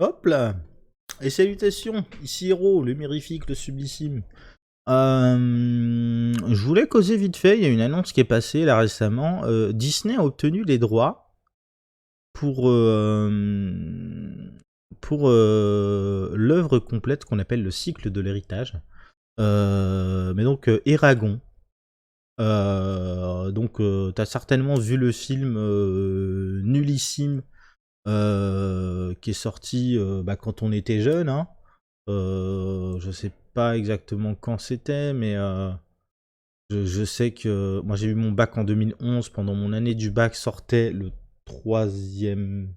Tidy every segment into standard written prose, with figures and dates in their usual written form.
Hop là. Et salutations, ici Hero, le mirifique, le sublissime. Je voulais causer vite fait, il y a une annonce qui est passée là récemment. Disney a obtenu les droits pour, l'œuvre complète qu'on appelle le cycle de l'héritage. Mais donc Eragon. T'as certainement vu le film nullissime qui est sorti quand on était jeune. Hein. Je sais pas exactement quand c'était, mais je sais que moi j'ai eu mon bac en 2011. Pendant mon année du bac sortait le troisième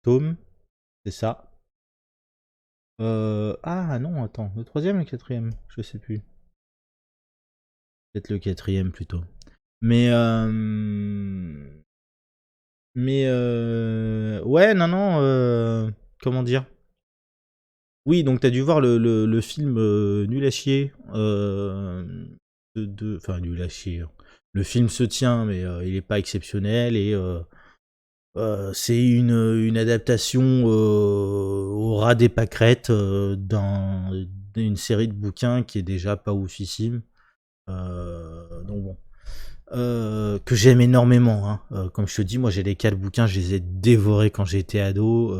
tome, c'est ça. Ah non, attends, le troisième ou le quatrième, je sais plus. Peut-être le quatrième plutôt. Mais ouais, non, non, comment dire. Oui, donc t'as dû voir le film Nul à chier. Enfin, Nul à chier. Le film se tient, mais il est pas exceptionnel. Et c'est une adaptation au ras des pâquerettes d'une série de bouquins qui est déjà pas oufissime. Donc bon. Que j'aime énormément. Hein. Comme je te dis, moi j'ai les 4 bouquins, je les ai dévorés quand j'étais ado.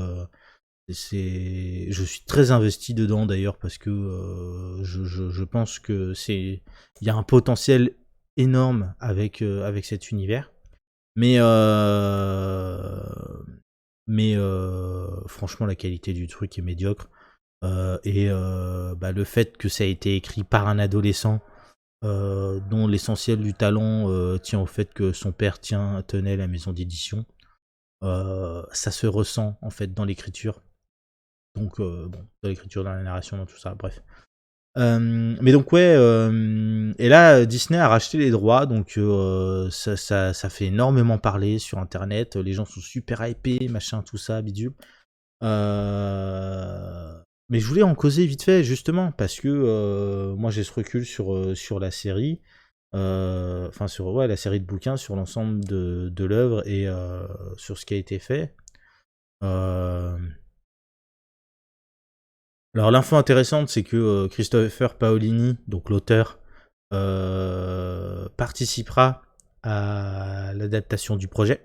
Je suis très investi dedans d'ailleurs parce que je pense que il y a un potentiel énorme avec cet univers. Mais franchement la qualité du truc est médiocre. Le fait que ça a été écrit par un adolescent dont l'essentiel du talent tient au fait que son père tenait la maison d'édition, ça se ressent en fait dans l'écriture. Donc, dans l'écriture, dans la narration, dans tout ça, bref. Mais donc, ouais, et là, Disney a racheté les droits, donc ça fait énormément parler sur Internet. Les gens sont super hypés, machin, tout ça, bidule. Mais je voulais en causer vite fait, justement, parce que moi, j'ai ce recul sur la série. Enfin, sur ouais, la série de bouquins, sur l'ensemble de l'œuvre et sur ce qui a été fait. Alors l'info intéressante, c'est que Christopher Paolini, donc l'auteur, participera à l'adaptation du projet,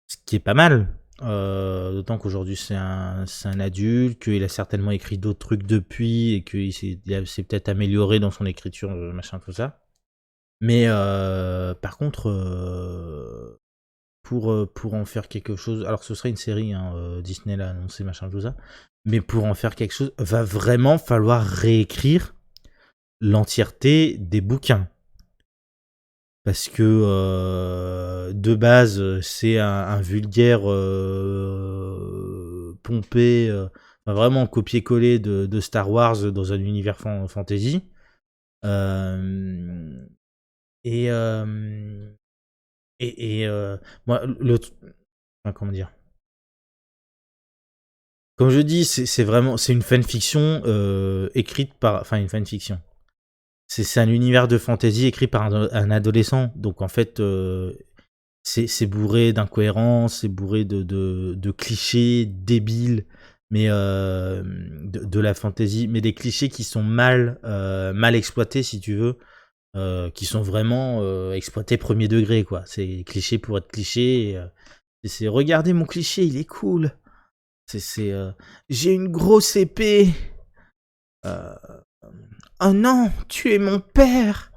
ce qui est pas mal. D'autant qu'aujourd'hui c'est un adulte, qu'il a certainement écrit d'autres trucs depuis et qu'il s'est peut-être amélioré dans son écriture, machin, tout ça. Mais par contre, pour en faire quelque chose, alors ce serait une série, hein, Disney l'a annoncé, machin, tout ça. Mais pour en faire quelque chose, va vraiment falloir réécrire l'entièreté des bouquins. Parce que de base, c'est un vulgaire pompé, vraiment copier-coller de Star Wars dans un univers fantasy. Euh, et moi, enfin, comment dire. Comme je dis, c'est vraiment c'est une fanfiction écrite par, enfin une fanfiction. C'est un univers de fantasy écrit par un adolescent, donc en fait c'est bourré d'incohérences, c'est bourré de clichés débiles, mais de la fantasy, mais des clichés qui sont mal exploités si tu veux, qui sont vraiment exploités premier degré quoi. C'est cliché pour être cliché. C'est regardez mon cliché, il est cool. J'ai une grosse épée. Euh, oh non, tu es mon père.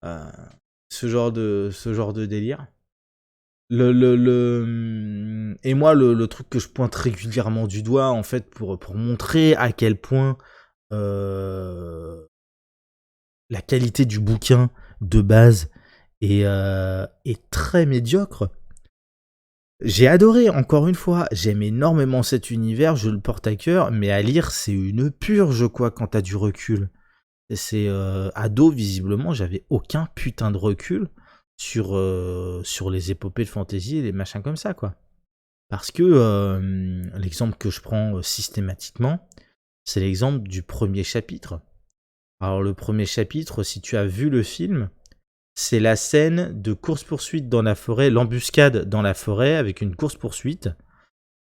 Euh, ce genre de délire. Et moi, le truc que je pointe régulièrement du doigt, en fait, pour montrer à quel point la qualité du bouquin de base est très médiocre. J'ai adoré, encore une fois, j'aime énormément cet univers, je le porte à cœur, mais à lire, c'est une purge, quoi, quand t'as du recul. C'est ado, visiblement, j'avais aucun putain de recul sur les épopées de fantasy et les machins comme ça, quoi. Parce que l'exemple que je prends systématiquement, c'est l'exemple du premier chapitre. Alors, le premier chapitre, si tu as vu le film, c'est la scène de course-poursuite dans la forêt, l'embuscade dans la forêt avec une course-poursuite.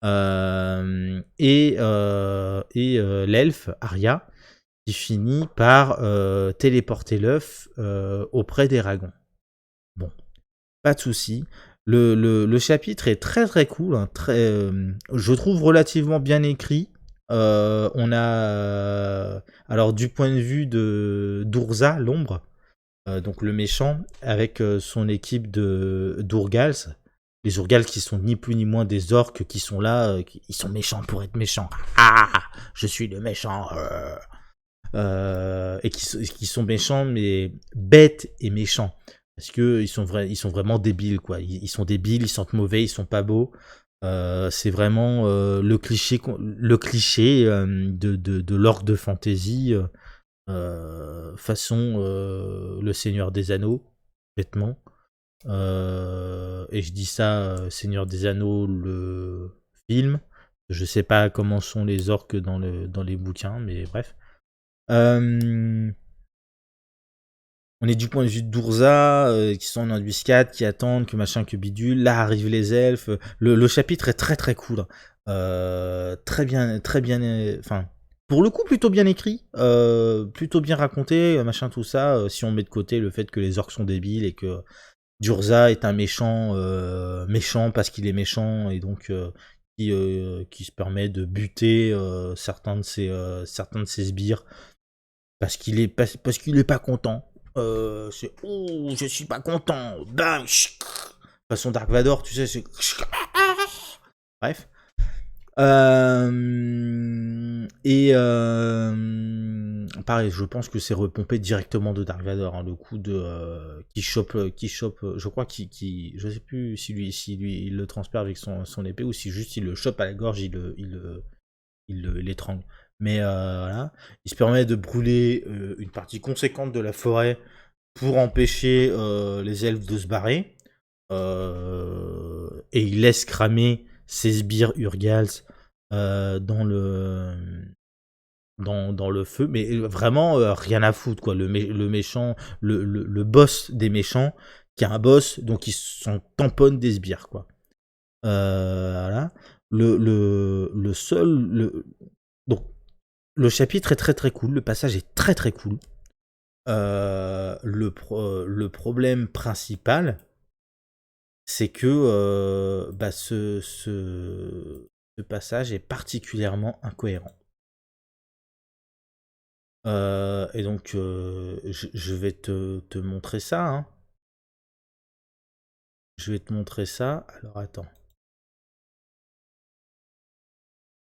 L'elfe, Arya, qui finit par téléporter l'œuf auprès des dragons. Bon, pas de souci. Le chapitre est très très cool, hein, je trouve relativement bien écrit. On a alors du point de vue de d'Urza, l'ombre, donc le méchant, avec son équipe de d'Urgals. Les Urgals qui sont ni plus ni moins des orques qui sont là, ils sont méchants pour être méchants. Ah, je suis le méchant. Et qui sont méchants, mais bêtes et méchants. Parce que ils sont vraiment débiles, quoi. Ils sont débiles, ils sentent mauvais, ils sont pas beaux. C'est vraiment le cliché de l'orque de fantasy façon Le Seigneur des Anneaux, bêtement. Et je dis ça, Seigneur des Anneaux, le film. Je sais pas comment sont les orques dans les bouquins, mais bref. On est du point de vue d'Urza, qui sont en embuscade, qui attendent, que machin, que bidule. Là arrivent les elfes. Le chapitre est très très cool. Très bien, enfin, pour le coup, plutôt bien écrit, plutôt bien raconté, machin, tout ça. Si on met de côté le fait que les orques sont débiles et que Durza est un méchant, méchant parce qu'il est méchant et donc qui se permet de buter certains de ses sbires parce qu'il est pas content. C'est oh, je suis pas content. Bam. Façon Dark Vador, tu sais, c'est bref. Pareil, je pense que c'est repompé directement de Dark Vador, hein, le coup de qui chope, je crois je sais plus si lui il le transperce avec son épée ou si juste il le chope à la gorge, il l'étrangle. Mais voilà, il se permet de brûler une partie conséquente de la forêt pour empêcher les elfes de se barrer. Et il laisse cramer ses sbires Urgals dans le feu, mais vraiment rien à foutre, quoi. Le méchant, le boss des méchants, qui a un boss, donc ils s'en tamponnent des sbires, quoi. Voilà. Le seul. Donc, le chapitre est très très cool, le passage est très très cool. Le problème principal, c'est que ce passage est particulièrement incohérent. Et donc, je vais te montrer ça. Hein. Je vais te montrer ça. Alors, attends.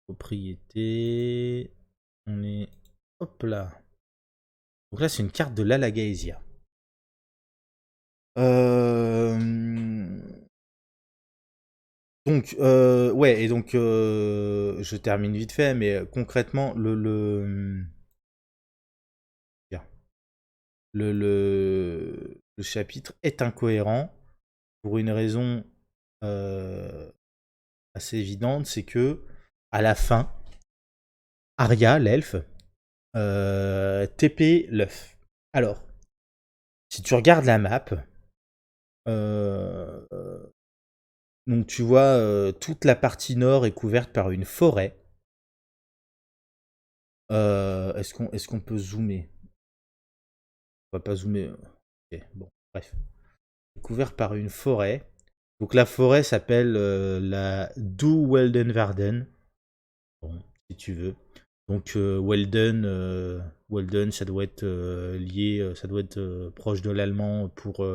Propriété. On est... Hop là. Donc là, c'est une carte de l'Alagaësia. Donc, ouais, et donc, je termine vite fait, mais concrètement, le chapitre est incohérent pour une raison assez évidente, c'est que à la fin, Arya, l'elfe, TP l'œuf. Alors, si tu regardes la map, donc tu vois toute la partie nord est couverte par une forêt. Est-ce qu'on peut zoomer? On va pas zoomer. Ok, bon, bref. Couvert par une forêt. Donc la forêt s'appelle la Doe-Welden-Varden. Bon, si tu veux. Donc Welden, ça doit être lié, ça doit être proche de l'allemand pour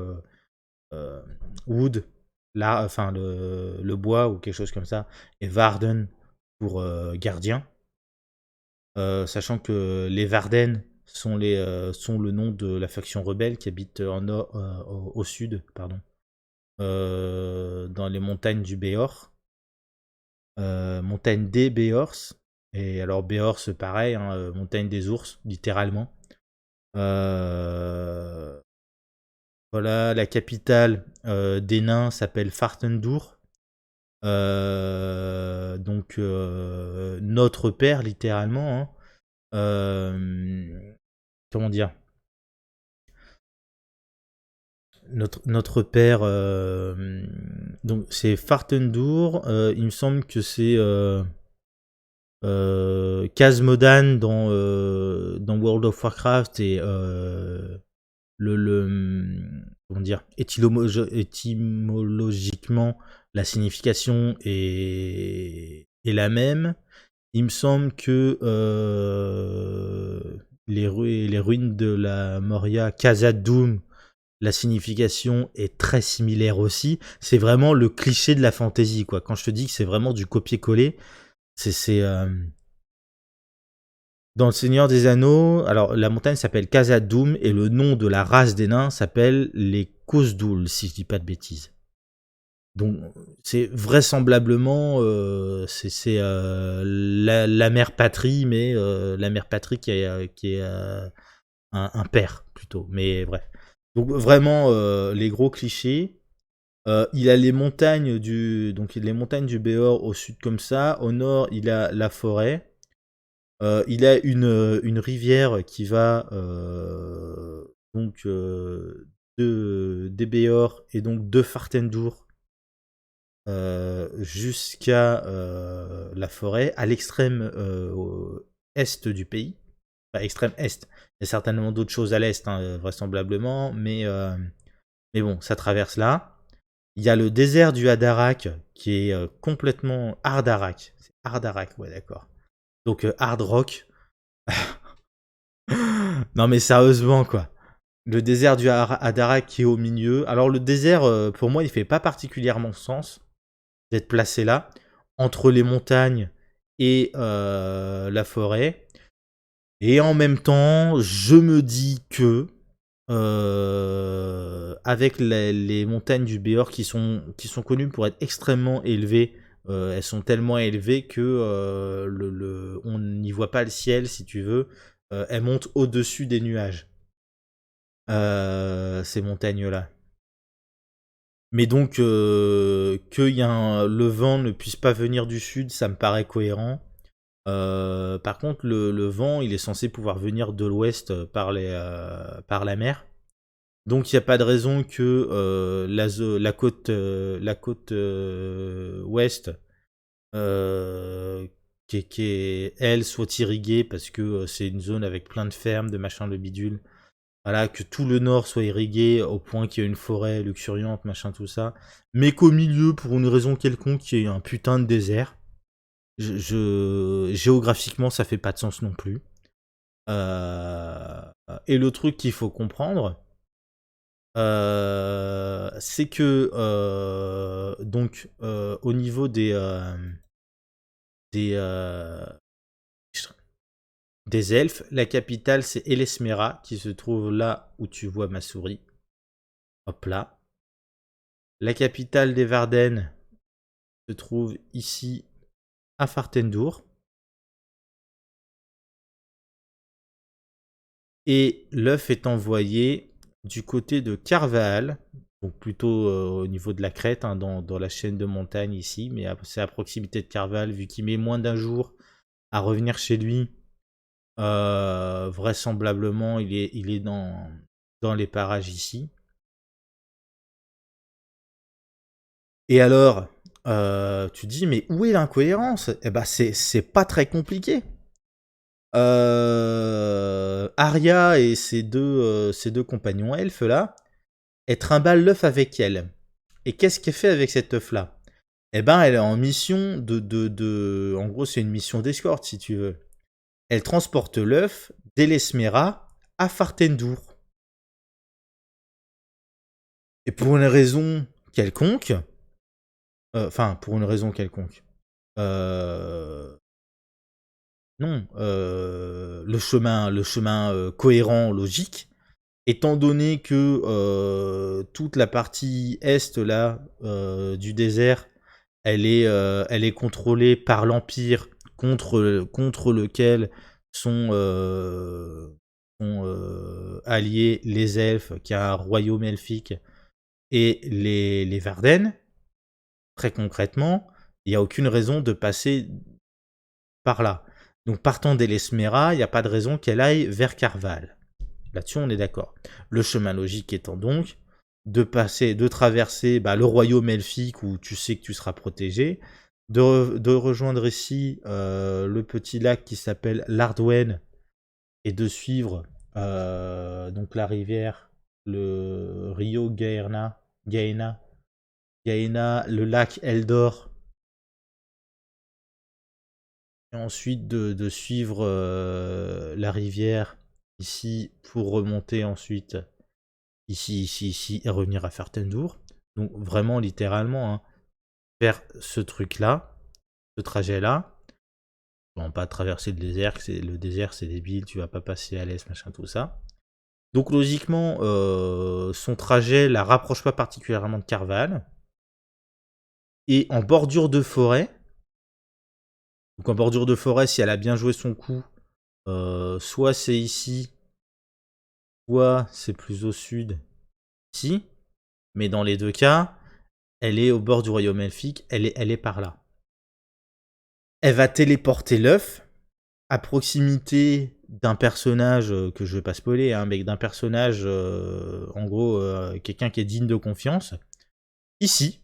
wood, là, enfin le bois ou quelque chose comme ça. Et Varden pour gardien. Sachant que les Varden sont le nom de la faction rebelle qui habite au sud, pardon, dans les montagnes du Béor, montagne des Béors. Et alors Béors, c'est pareil, hein, montagne des ours, littéralement. Voilà, la capitale des nains s'appelle Fartendur. Donc notre père, littéralement. Hein. Comment dire? notre père, donc c'est Fartendur, il me semble que c'est Khazmodan dans World of Warcraft et comment dire, étymologiquement, la signification est la même. Il me semble que les ruines de la Moria, Khazad-dûm, la signification est très similaire aussi. C'est vraiment le cliché de la fantasy, quoi. Quand je te dis que c'est vraiment du copier-coller, c'est dans le Seigneur des Anneaux. Alors la montagne s'appelle Khazad-dûm et le nom de la race des nains s'appelle les Khos'dûl, si je dis pas de bêtises. Donc c'est vraisemblablement c'est la mère patrie, mais la mère patrie qui est un père plutôt. Mais bref. Donc vraiment les gros clichés. Il a les montagnes du Béor au sud comme ça. Au nord, il a la forêt. Il a une rivière qui va des Béor et donc de Fartendur jusqu'à la forêt, à l'extrême est du pays. Enfin, extrême est. Il y a certainement d'autres choses à l'est, hein, vraisemblablement, mais bon, ça traverse là. Il y a le désert du Hadarak, qui est complètement Ardarak. C'est Ardarak, ouais, d'accord. Donc hard rock. Non mais sérieusement, quoi. Le désert du Hadarak qui est au milieu. Alors le désert, pour moi, il fait pas particulièrement sens d'être placé là, entre les montagnes et la forêt. Et en même temps, je me dis que avec les montagnes du Béor qui sont connues pour être extrêmement élevées, elles sont tellement élevées que on n'y voit pas le ciel, si tu veux. Elles montent au-dessus des nuages, ces montagnes-là. Mais donc, le vent ne puisse pas venir du sud, ça me paraît cohérent. Par contre, le vent, il est censé pouvoir venir de l'ouest par la mer. Donc, il n'y a pas de raison que la côte ouest, elle, soit irriguée parce que c'est une zone avec plein de fermes, de machin, de bidule. Voilà, que tout le nord soit irrigué au point qu'il y ait une forêt luxuriante, machin, tout ça. Mais qu'au milieu, pour une raison quelconque, il y ait un putain de désert. Géographiquement, ça fait pas de sens non plus. Et le truc qu'il faut comprendre, c'est que au niveau des elfes, la capitale c'est Elesmera qui se trouve là où tu vois ma souris. Hop là. La capitale des Varden se trouve ici à Fartendur. Et l'œuf est envoyé du côté de Carval, donc plutôt au niveau de la crête, hein, dans la chaîne de montagne ici, mais c'est à proximité de Carval, vu qu'il met moins d'un jour à revenir chez lui. Vraisemblablement, il est dans les parages ici. Et alors, tu dis, mais où est l'incohérence? Eh ben, c'est pas très compliqué. Arya et ses deux compagnons elfes là, elle trimballe l'œuf avec elle. Et qu'est-ce qu'elle fait avec cet œuf là? Eh ben, elle est en mission en gros, c'est une mission d'escorte si tu veux. Elle transporte l'œuf d'Elesmera à Fartendur. Et pour une raison quelconque, pour une raison quelconque, non, le chemin cohérent, logique, étant donné que toute la partie est là du désert, elle est contrôlée par l'Empire contre lequel sont alliés les elfes, qui a un royaume elfique, et les Varden. Très concrètement, il n'y a aucune raison de passer par là. Donc partant d'Elesmera, il n'y a pas de raison qu'elle aille vers Carval. Là-dessus, on est d'accord. Le chemin logique étant donc de traverser le royaume elfique où tu sais que tu seras protégé, de rejoindre ici le petit lac qui s'appelle l'Ardwen et de suivre donc la rivière, le Rio Gaena, le lac Eldor, et ensuite de suivre la rivière ici pour remonter ensuite ici et revenir à Fertendour. Donc vraiment littéralement, hein, faire ce truc-là, ce trajet-là. On va pas traverser le désert c'est débile, tu vas pas passer à l'est, machin, tout ça. Donc logiquement, son trajet la rapproche pas particulièrement de Carval. Et en bordure de forêt, donc en bordure de forêt, si elle a bien joué son coup, soit c'est ici, soit c'est plus au sud, ici. Mais dans les deux cas, elle est au bord du royaume elfique, elle est par là. Elle va téléporter l'œuf à proximité d'un personnage que je vais pas spoiler, hein, mais d'un personnage, en gros, quelqu'un qui est digne de confiance, ici.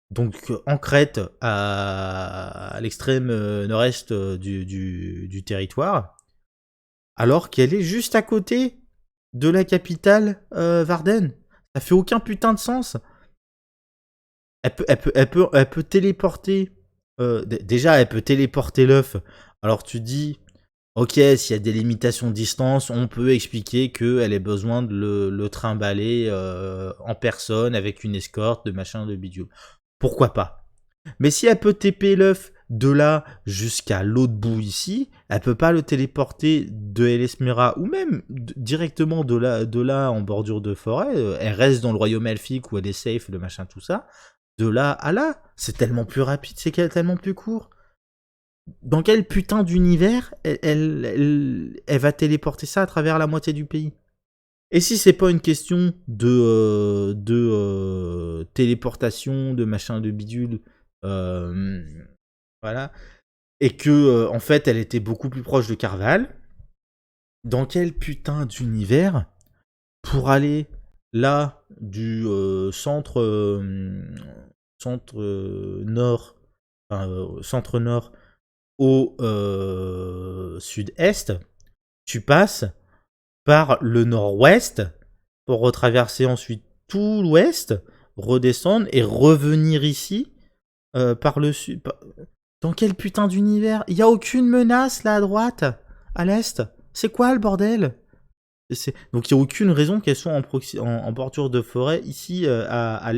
Donc en Crète, à l'extrême nord-est du territoire, alors qu'elle est juste à côté de la capitale Varden. Ça fait aucun putain de sens. Elle peut téléporter. Déjà, elle peut téléporter l'œuf. Alors tu dis, ok, s'il y a des limitations de distance, on peut expliquer qu'elle ait besoin de le trimballer en personne avec une escorte, de machin, de bidule. Pourquoi pas? Mais si elle peut TP l'œuf de là jusqu'à l'autre bout ici, elle peut pas le téléporter de Elesmera ou même directement de là en bordure de forêt. Elle reste dans le royaume elfique où elle est safe, le machin, tout ça. De là à là, c'est tellement plus rapide, c'est tellement plus court. Dans quel putain d'univers elle va téléporter ça à travers la moitié du pays? Et si c'est pas une question de téléportation, de machin, de bidule, voilà, et que en fait elle était beaucoup plus proche de Carval, dans quel putain d'univers pour aller là du centre nord, enfin, centre nord au sud-est, tu passes par le nord-ouest pour retraverser ensuite tout l'ouest, redescendre et revenir ici par le sud. Dans quel putain d'univers? Il n'y a aucune menace là à droite, à l'est. C'est quoi le bordel? Donc il n'y a aucune raison qu'elles soient en bordure de forêt ici à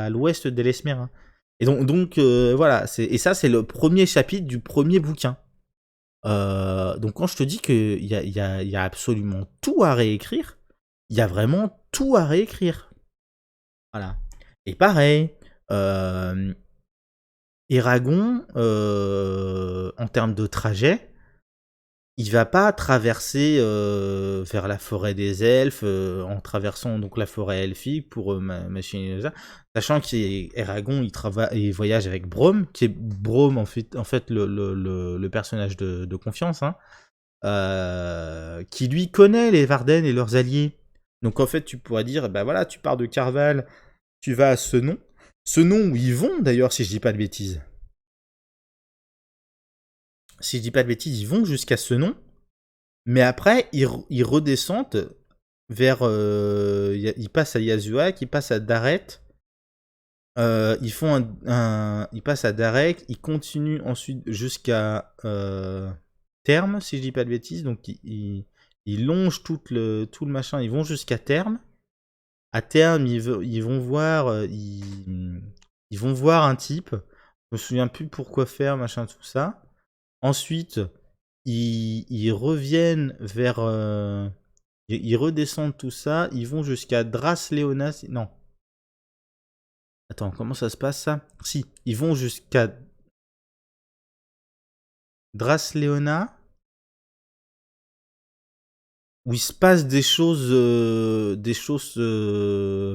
l'ouest d'Elesmera. Et donc voilà, et ça c'est le premier chapitre du premier bouquin. Donc quand je te dis qu'il y a absolument tout à réécrire, il y a vraiment tout à réécrire. Voilà. Et pareil, Eragon, en termes de trajet, il va pas traverser vers la forêt des elfes en traversant donc la forêt elfique pour machiner ça, sachant qu'Eragon il voyage avec Braum, qui est Braum en fait le personnage de confiance, hein, qui lui connaît les Varden et leurs alliés. Donc en fait tu pourrais dire bah voilà, tu pars de Carval, tu vas à ce nom où ils vont d'ailleurs, si je dis pas de bêtises. Si je dis pas de bêtises, ils vont jusqu'à ce nom. Mais après, ils redescendent vers. Ils passent à Yasuak, ils passent à Daret. Ils font ils passent à Daret, ils continuent ensuite jusqu'à Terme, si je dis pas de bêtises. Donc ils longent tout le machin, ils vont jusqu'à Terme. À Terme, ils vont voir. Ils vont voir un type. Je me souviens plus pourquoi faire, machin, tout ça. Ensuite, ils reviennent vers. Ils redescendent tout ça. Ils vont jusqu'à Drasleona. Non. Attends, comment ça se passe ça? Si, ils vont jusqu'à Drasleona. Où il se passe des choses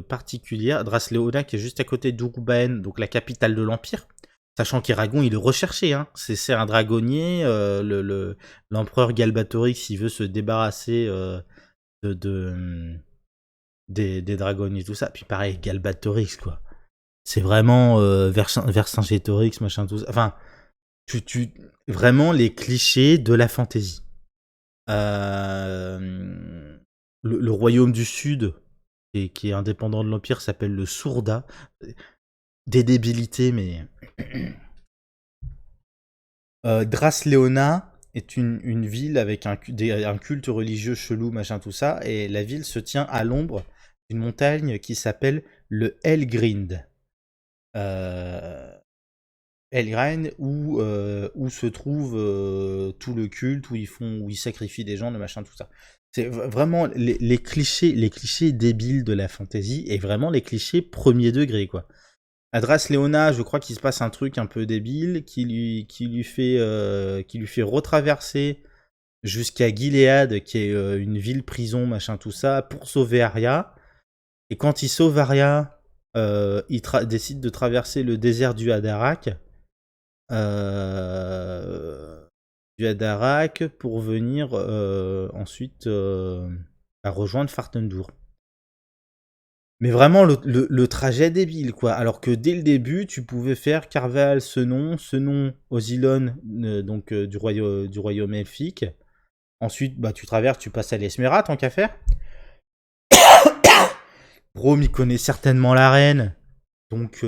particulières. Drasleona qui est juste à côté d'Urbaen, donc la capitale de l'Empire. Sachant qu'Eragon, il est recherché, hein. C'est un dragonnier. L'empereur Galbatorix, s'il veut se débarrasser de des dragons et tout ça. Puis pareil, Galbatorix, quoi. C'est vraiment Vercingétorix, machin, tout ça. Enfin, vraiment les clichés de la fantasy. Le royaume du Sud, qui est indépendant de l'Empire, s'appelle le Sourda. Des débilités, mais... Drasleona est une ville avec un culte religieux chelou, machin, tout ça, et la ville se tient à l'ombre d'une montagne qui s'appelle le Helgrind. Helgrind, où se trouve tout le culte, où ils sacrifient des gens, le machin, tout ça. C'est vraiment les clichés débiles de la fantasy, et vraiment les clichés premier degré, quoi. À Drasleona, je crois qu'il se passe un truc un peu débile qui lui fait retraverser jusqu'à Gilead, qui est une ville prison, machin tout ça, pour sauver Arya. Et quand il sauve Arya, il décide de traverser le désert du Hadarach, pour venir ensuite à rejoindre Fartendur. Mais vraiment le trajet débile, quoi. Alors que dès le début, tu pouvais faire Carval, Senon, Osilon, donc du royaume elfique. Ensuite, bah, tu traverses, tu passes à l'Esmera, tant qu'à faire. Rome, il connaît certainement la reine. Donc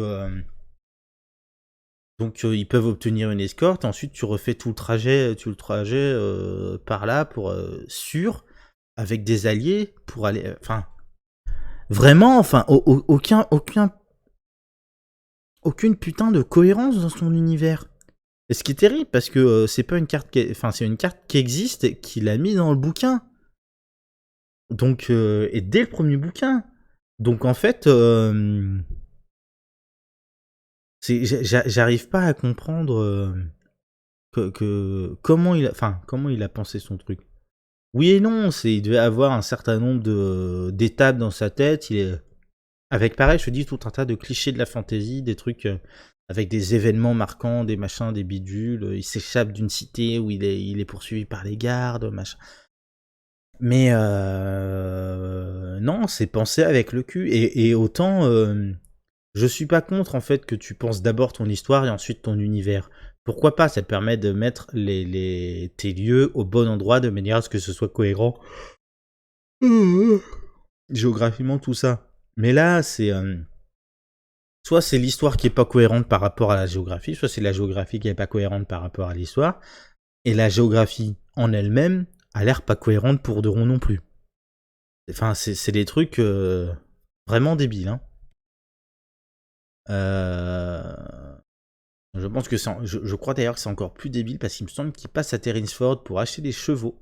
ils peuvent obtenir une escorte. Ensuite, tu refais tout le trajet par là, pour sûr, avec des alliés, pour aller... Enfin... Vraiment, enfin, aucune putain de cohérence dans son univers. Et ce qui est terrible, parce que c'est pas une carte c'est une carte qui existe, qu'il a mis dans le bouquin. Donc, et dès le premier bouquin. Donc en fait, j'arrive pas à comprendre comment il a pensé son truc. Oui et non, il devait avoir un certain nombre d'étapes dans sa tête. Avec pareil, je te dis, tout un tas de clichés de la fantasy, des trucs avec des événements marquants, des machins, des bidules. Il s'échappe d'une cité où il est poursuivi par les gardes, machin. Mais non, c'est pensé avec le cul. Et autant, je suis pas contre en fait que tu penses d'abord ton histoire et ensuite ton univers. Pourquoi pas? Ça te permet de mettre tes lieux au bon endroit de manière à ce que ce soit cohérent. Géographiquement, tout ça. Mais là, c'est... soit c'est l'histoire qui est pas cohérente par rapport à la géographie, soit c'est la géographie qui est pas cohérente par rapport à l'histoire. Et la géographie en elle-même a l'air pas cohérente pour de rond non plus. Enfin, c'est des trucs vraiment débiles. Hein. Je pense que je crois d'ailleurs que c'est encore plus débile parce qu'il me semble qu'il passe à Terrinsford pour acheter des chevaux.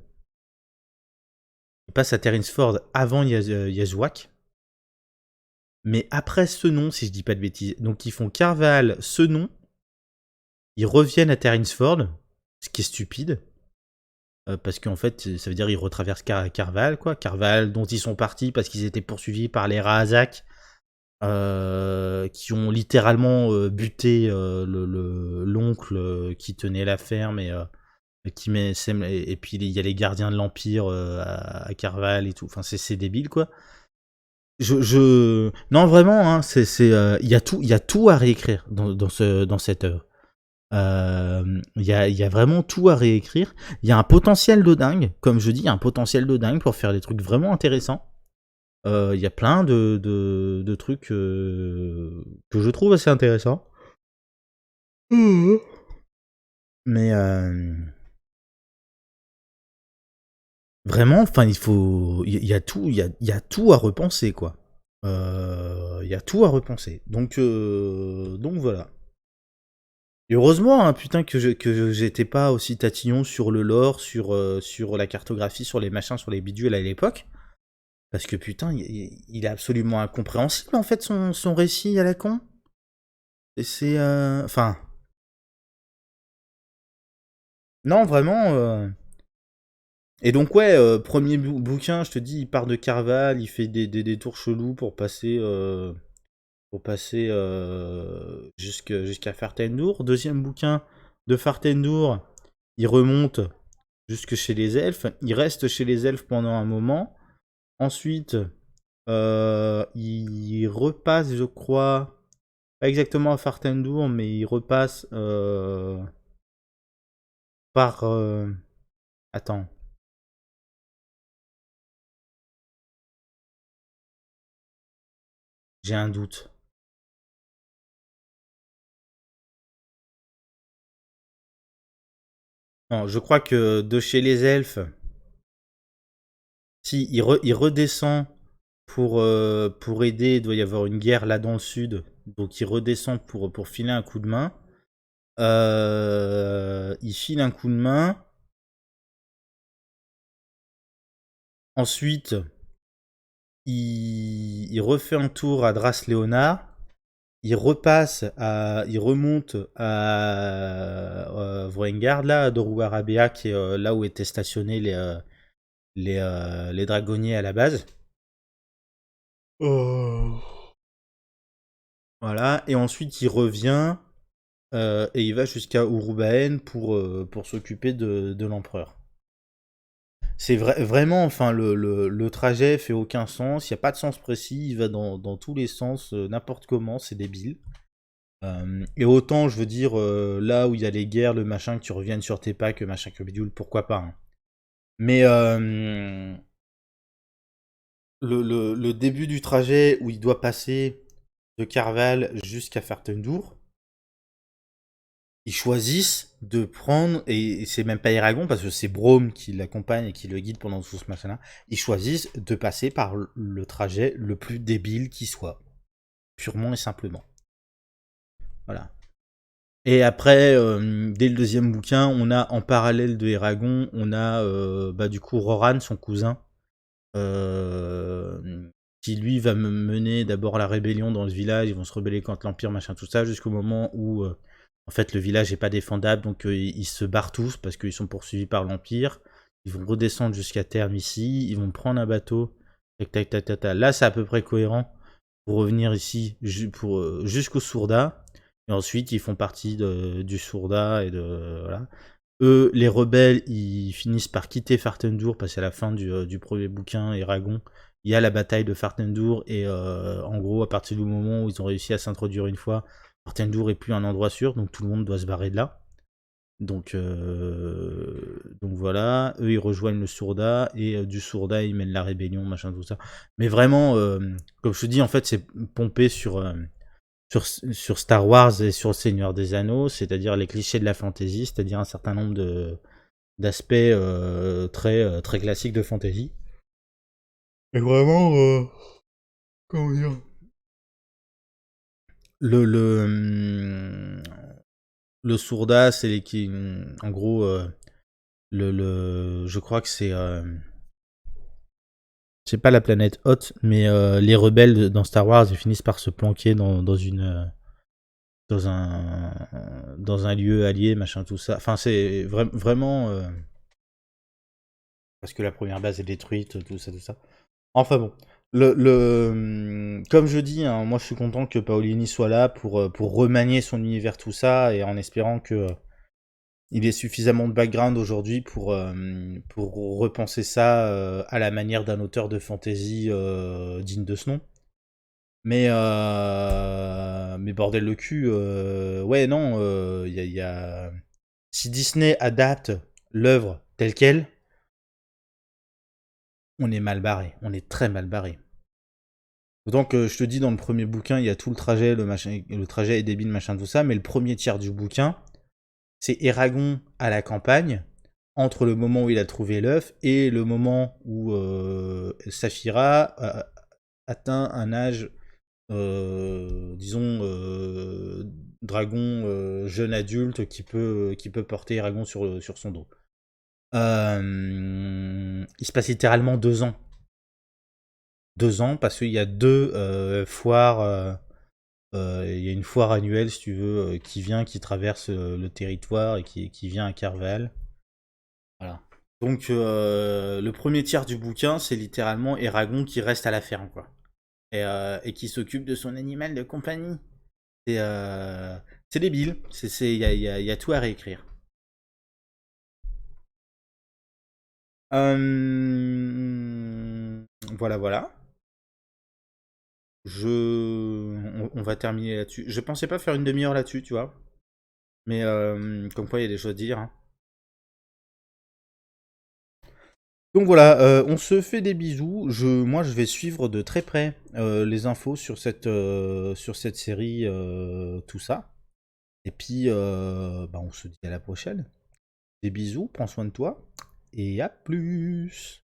Il passe à Terrinsford avant Yazuak. Mais après Senon, si je dis pas de bêtises. Donc ils font Carval, Senon. Ils reviennent à Terrinsford, ce qui est stupide. Parce qu'en fait, ça veut dire qu'ils retraversent Carval, quoi. Carval, dont ils sont partis parce qu'ils étaient poursuivis par les Rahazak, qui ont littéralement buté l'oncle qui tenait la ferme et puis il y a les gardiens de l'Empire à Carval et tout. Enfin, c'est débile, quoi. Non, vraiment, hein, il y a tout à réécrire dans cette œuvre. Il y a vraiment tout à réécrire. Il y a un potentiel de dingue, comme je dis, il y a un potentiel de dingue pour faire des trucs vraiment intéressants. Il y a plein de trucs que je trouve assez intéressants. Mais vraiment, enfin, il y a tout à repenser, quoi. Il y a tout à repenser. Donc voilà. Et heureusement, hein, putain, que j'étais pas aussi tatillon sur le lore, sur la cartographie, sur les machins, sur les bidules à l'époque. Parce que putain, il est absolument incompréhensible en fait son récit à la con. Et c'est. Enfin. Non, vraiment. Et donc, ouais, premier bouquin, je te dis, il part de Carval, il fait des tours chelous pour passer. Jusqu'à Fartendur. Deuxième bouquin de Fartendur, il remonte jusque chez les elfes. Il reste chez les elfes pendant un moment. Ensuite, Il repasse, je crois, pas exactement à Fartendour, mais il repasse par... attends, j'ai un doute. Non, je crois que de chez les elfes, si, il redescend pour aider, il doit y avoir une guerre là dans le sud, donc il redescend pour filer un coup de main. Il file un coup de main. Ensuite, il refait un tour à Dras Léonard. Il remonte à Vroengard, là, à Doru Arabea, qui est là où étaient stationnés les dragonniers à la base. Oh. Voilà, et ensuite il revient et il va jusqu'à Urubaen pour s'occuper de l'empereur. C'est vraiment, enfin, le trajet fait aucun sens, il n'y a pas de sens précis, il va dans tous les sens, n'importe comment, c'est débile. Et autant, je veux dire, là où il y a les guerres, le machin, que tu reviennes sur tes pas, que machin, que bidule, pourquoi pas. Hein. Mais le début du trajet où il doit passer de Carval jusqu'à Fartendour, ils choisissent de prendre, et c'est même pas Eragon, parce que c'est Brome qui l'accompagne et qui le guide pendant tout ce machin-là, ils choisissent de passer par le trajet le plus débile qui soit. Purement et simplement. Voilà. Et après, dès le deuxième bouquin, on a en parallèle de Eragon, on a bah, du coup Roran, son cousin, qui lui va mener d'abord la rébellion dans le village, ils vont se rebeller contre l'Empire, machin, tout ça, jusqu'au moment où en fait le village est pas défendable, donc ils se barrent tous parce qu'ils sont poursuivis par l'Empire. Ils vont redescendre jusqu'à terme ici, ils vont prendre un bateau, tac tac tac tac. Là c'est à peu près cohérent pour revenir ici jusqu'au Sourda. Et ensuite ils font partie du Sourda et de voilà. Eux, les rebelles, ils finissent par quitter Fartendour parce qu'à la fin du premier bouquin, Eragon, il y a la bataille de Fartendour et en gros, à partir du moment où ils ont réussi à s'introduire une fois, Fartendour est plus un endroit sûr, donc tout le monde doit se barrer de là. Donc voilà, eux ils rejoignent le Sourda et du Sourda ils mènent la rébellion, machin tout ça. Mais vraiment, comme je te dis, en fait c'est pompé sur Star Wars et sur le Seigneur des Anneaux, c'est-à-dire les clichés de la fantasy, c'est-à-dire un certain nombre d'aspects très classiques de fantasy. Et vraiment, comment dire le, le Sourda, c'est qui, en gros, je crois que c'est pas la planète Hoth, mais les rebelles dans Star Wars, ils finissent par se planquer dans un lieu allié, machin, tout ça. Enfin, c'est vraiment parce que la première base est détruite, tout ça, tout ça. Enfin bon, comme je dis, hein, moi je suis content que Paolini soit là pour remanier son univers, tout ça, et en espérant que il ait suffisamment de background aujourd'hui pour repenser ça à la manière d'un auteur de fantasy digne de ce nom. Mais bordel le cul, ouais non, si Disney adapte l'œuvre telle quelle, on est mal barré, on est très mal barré. Autant que je te dis, dans le premier bouquin, il y a tout le trajet, le trajet est débile, machin, tout ça, mais le premier tiers du bouquin, c'est Eragon à la campagne, entre le moment où il a trouvé l'œuf et le moment où Saphira atteint un âge, disons, dragon jeune adulte qui peut porter Eragon sur son dos. Il se passe littéralement 2 ans. 2 ans, parce qu'il y a deux foires. Il y a une foire annuelle, si tu veux, qui traverse le territoire et qui vient à Carval. Voilà. Donc, le premier tiers du bouquin, c'est littéralement Eragon qui reste à la ferme, quoi. Et qui s'occupe de son animal de compagnie. C'est c'est débile. Il y a tout à réécrire. Voilà, voilà. On va terminer là-dessus. Je pensais pas faire une demi-heure là-dessus, tu vois. Mais comme quoi, il y a des choses à dire, hein. Donc voilà, on se fait des bisous. Moi, je vais suivre de très près les infos sur cette série, tout ça. Et puis, bah, on se dit à la prochaine. Des bisous, prends soin de toi. Et à plus.